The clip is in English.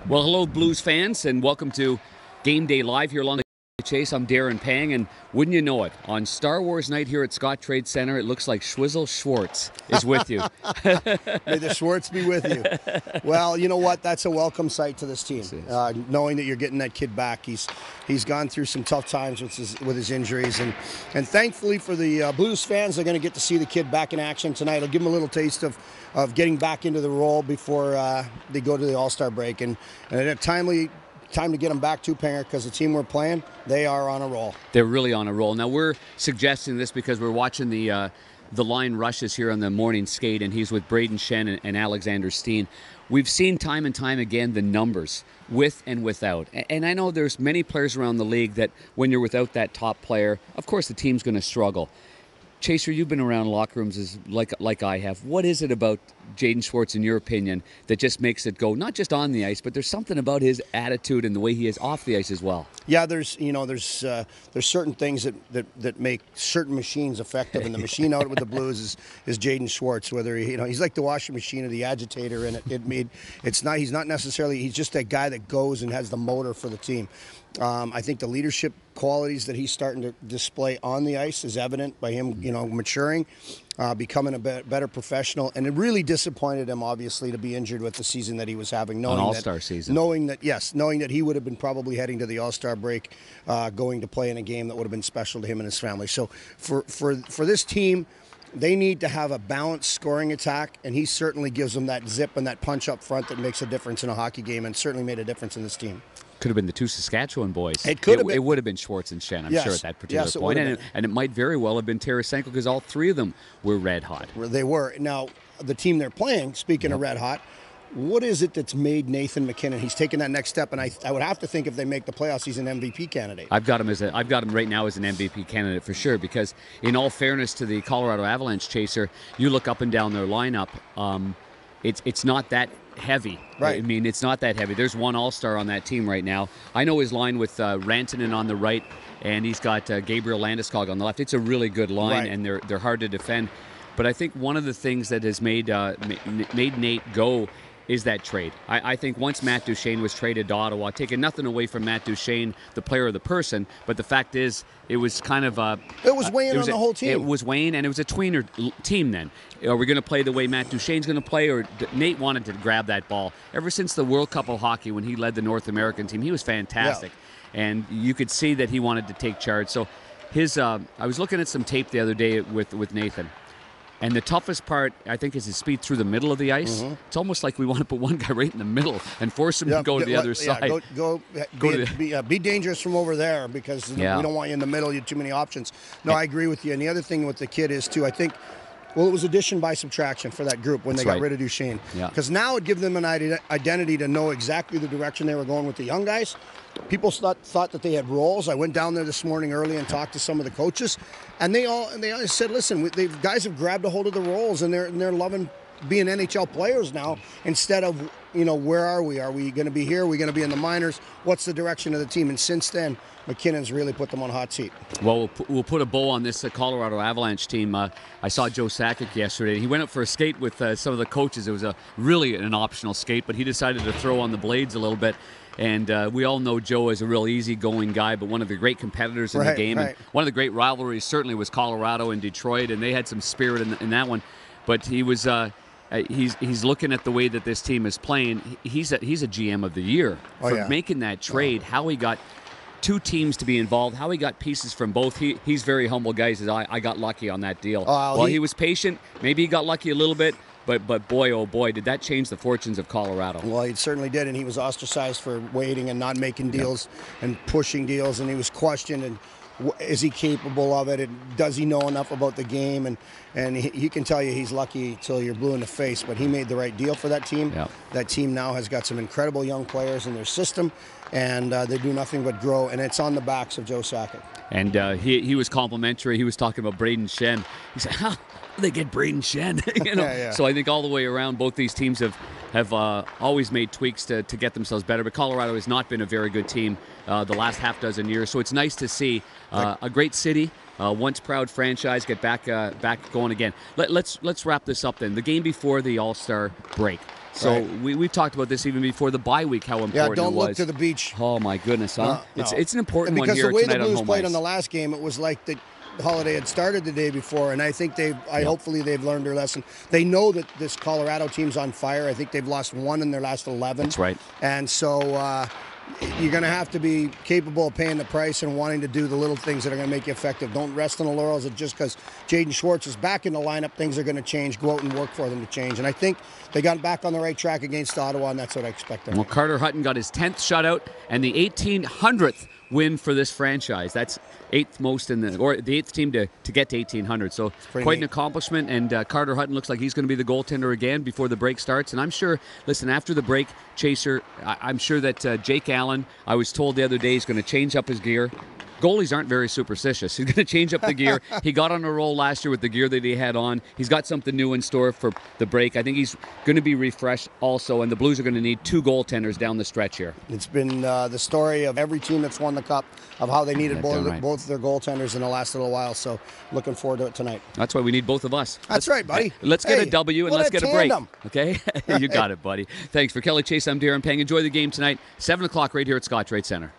Well, hello, Blues fans, and welcome to Game Day Live here along the Chase. I'm Darren Pang, and wouldn't you know it, on Star Wars night here at Scott Trade Center, it looks like Schwizzle Schwartz is with you. May the Schwartz be with you. Well, you know what? That's a welcome sight to this team. Knowing that you're getting that kid back. He's gone through some tough times with his injuries, and thankfully for the Blues fans, they're going to get to see the kid back in action tonight. It'll give them a little taste of getting back into the role before they go to the All-Star break, and a timely time to get them back to Panger, because the team we're playing, they are on a roll. They're really on a roll. Now, we're suggesting this because we're watching the line rushes here on the morning skate, and he's with Braden Shen and Alexander Steen. We've seen time and time again the numbers with and without. And I know there's many players around the league that when you're without that top player, of course the team's going to struggle. Chaser, you've been around locker rooms like I have. What is it about Jaden Schwartz, in your opinion, that just makes it go, not just on the ice, but there's something about his attitude and the way he is off the ice as well? Yeah, there's certain things that make certain machines effective, and the machine out with the Blues is Jaden Schwartz. Whether he's like the washing machine or the agitator, and he's not necessarily, he's just that guy that goes and has the motor for the team. I think the leadership qualities that he's starting to display on the ice is evident by him, maturing, becoming a better professional. And it really disappointed him, obviously, to be injured with the season that he was having. An All-Star season. Knowing that he would have been probably heading to the All-Star break, going to play in a game that would have been special to him and his family. So for this team, they need to have a balanced scoring attack, and he certainly gives them that zip and that punch up front that makes a difference in a hockey game, and certainly made a difference in this team. Could have been the two Saskatchewan boys. It could have been. It would have been Schwartz and Shen, I'm sure, at that particular point. And it might very well have been Tarasenko, because all three of them were red hot. They were. Now, the team they're playing, speaking of red hot, what is it that's made Nathan MacKinnon? He's taken that next step, and I would have to think if they make the playoffs, he's an MVP candidate. I've got him right now as an MVP candidate for sure, because in all fairness to the Colorado Avalanche, Chaser, you look up and down their lineup, it's not that heavy. Right. I mean, it's not that heavy. There's one All-Star on that team right now. I know his line with Rantanen on the right, and he's got Gabriel Landeskog on the left. It's a really good line, and they're hard to defend. But I think one of the things that has made Nate go is that trade. I think once Matt Duchene was traded to Ottawa, taking nothing away from Matt Duchene, the player or the person, but the fact is, it was kind of it was weighing on the whole team. It was weighing, and it was a tweener team then. Are we going to play the way Matt Duchene's going to play, or Nate wanted to grab that ball? Ever since the World Cup of Hockey, when he led the North American team, he was fantastic. Yeah. And you could see that he wanted to take charge. So I was looking at some tape the other day with Nathan. And the toughest part, I think, is his speed through the middle of the ice. Mm-hmm. It's almost like we want to put one guy right in the middle and force him to go to the other side. Be dangerous from over there, because we don't want you in the middle. You have too many options. No, I agree with you. And the other thing with the kid is, too, I think, well, it was addition by subtraction for that group when they got rid of Duchene. Because now it gives them an identity to know exactly the direction they were going with the young guys. People thought that they had roles. I went down there this morning early and talked to some of the coaches, and they all said, "Listen, guys have grabbed a hold of the roles, and they're loving being NHL players now, instead of where are we? Are we going to be here? Are we going to be in the minors? What's the direction of the team?" And since then, McKinnon's really put them on hot seat. Well, we'll put a bow on this Colorado Avalanche team. I saw Joe Sakic yesterday. He went up for a skate with some of the coaches. It was really an optional skate, but he decided to throw on the blades a little bit. And we all know Joe is a real easygoing guy, but one of the great competitors in the game. And one of the great rivalries certainly was Colorado and Detroit, and they had some spirit in that one. But he was he's looking at the way that this team is playing. He's a GM of the year for making that trade. How he got two teams to be involved, how he got pieces from both. He's very humble guy. He says, I got lucky on that deal. Well, he was patient. Maybe he got lucky a little bit. But boy, oh boy, did that change the fortunes of Colorado. Well, it certainly did, and he was ostracized for waiting and not making deals and pushing deals, and he was questioned, and is he capable of it, and does he know enough about the game? And he can tell you he's lucky till you're blue in the face, but he made the right deal for that team. Yeah. That team now has got some incredible young players in their system, and they do nothing but grow, and it's on the backs of Joe Sakic. And he was complimentary. He was talking about Braden Shen. He said, how they get Braden Shen? So I think all the way around, both these teams have always made tweaks to get themselves better. But Colorado has not been a very good team the last half dozen years. So it's nice to see a great city, once proud franchise, get back going again. Let's wrap this up then. The game before the All-Star break. So we've talked about this even before the bye week, how important it was. Yeah, don't look to the beach. Oh, my goodness, huh? No. It's an important one here tonight on home ice. Because the way the Blues played on the last game, it was like the Holiday had started the day before, and I think hopefully they've learned their lesson. They know that this Colorado team's on fire. I think they've lost 1 in their last 11. That's right. And so you're going to have to be capable of paying the price and wanting to do the little things that are going to make you effective. Don't rest on the laurels of just because Jaden Schwartz is back in the lineup, things are going to change. Go out and work for them to change. And I think they got back on the right track against Ottawa, and that's what I expect. Well, Carter Hutton got his 10th shutout and the 1800th win for this franchise. That's 8th most the 8th team to get to 1800. So quite an accomplishment. And Carter Hutton looks like he's going to be the goaltender again before the break starts. And I'm sure, listen, after the break, Chaser, I'm sure that Jake Allen, I was told the other day, he's going to change up his gear. Goalies aren't very superstitious. He's going to change up the gear. He got on a roll last year with the gear that he had on. He's got something new in store for the break. I think he's going to be refreshed also, and the Blues are going to need 2 goaltenders down the stretch here. It's been the story of every team that's won the Cup of how they needed both of their goaltenders in the last little while, so looking forward to it tonight. That's why we need both of us. That's right, buddy. Let's get a W and let's get a break. Okay? You got it, buddy. Thanks. For Kelly Chase, I'm Darren Pang. Enjoy the game tonight, 7 o'clock right here at Scottrade Center.